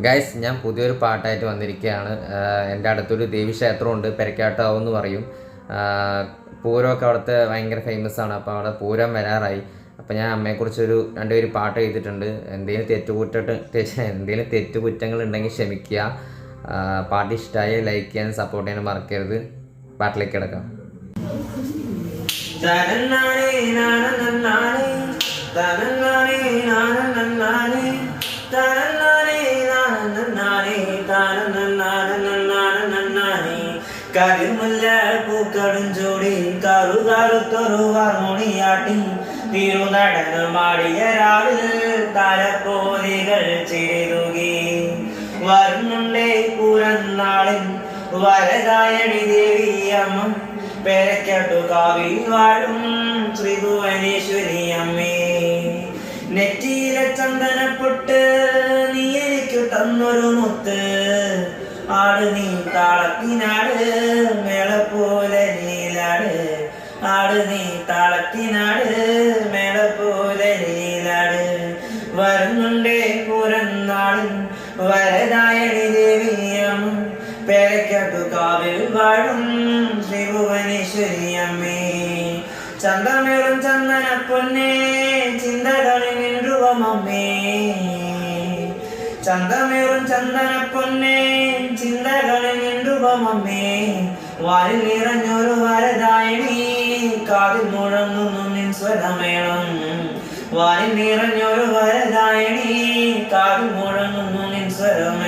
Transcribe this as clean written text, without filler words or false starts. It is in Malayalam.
ഗൈസ്, ഞാൻ പുതിയൊരു പാട്ടായിട്ട് വന്നിരിക്കുകയാണ്. എൻ്റെ അടുത്തൊരു ദേവീക്ഷേത്രമുണ്ട്, പെരക്കാട്ടാവ് എന്ന് പറയും. പൂരമൊക്കെ അവിടുത്തെ ഭയങ്കര ഫേമസ് ആണ്. അപ്പോൾ അവിടെ പൂരം വരാറായി. അപ്പോൾ ഞാൻ അമ്മയെക്കുറിച്ചൊരു രണ്ടുപേര് പാട്ട് എഴുതിയിട്ടുണ്ട്. എന്തെങ്കിലും തെറ്റുകുറ്റങ്ങൾ ഉണ്ടെങ്കിൽ ക്ഷമിക്കുക. പാട്ട് ഇഷ്ടമായി ലൈക്ക് ചെയ്യാൻ സപ്പോർട്ട് ചെയ്യാൻ മറക്കരുത്. പാട്ടിലേക്ക് കിടക്കാം. കരിമുല്ല പൂക്കളും ചൂടി കറുകറുത്തൊരു ഹാർമോണിയാട്ടി തിരുനടനമാടിയ രാവിൽ തലപ്പോലികൾ ചിരിതുകി വരുന്നുണ്ടേ പുറന്നാളിൽ വരദായണി ദേവിയമ്മ പെരക്കട്ടു കാവിൽ വാഴും ശ്രീഭുവനേശ്വരി അമ്മേ. നെറ്റിയിലെ ചന്ദനപ്പൊട്ട് നീ എനിക്ക് തന്നൊരു മുത്ത്, ആട് നീ താളത്തിനാട് മേള പോലെ നീലാട്, ആട് നീ താളത്തിനാട് മേള പോലെ നീലാട്. വരുന്നുണ്ടേ പുറന്നാളിൽ വരദായണി ദേവിയമ്മ പെരക്കട്ടു കാവിൽ വാഴും ശ്രീഭുവനേശ്വരി അമ്മേ. ചന്തമേറും ചന്ദന പൊന്നേ ചിന്തകളിൽ നിൻറുവമമ്മേ, ചന്തമേറും ചന്ദന പൊന്നേ ചിന്തകളിൽ നിൻറുവമമ്മേ. വാരിൽ നിറഞ്ഞൊരു വരദായണി കാതിൽ മുഴങ്ങുന്നു നിൻ സ്വരമേളം, വാരിൽ നിറഞ്ഞൊരു വരദായണി കാതിൽ മുഴങ്ങുന്നു നിൻ സ്വരമേളം.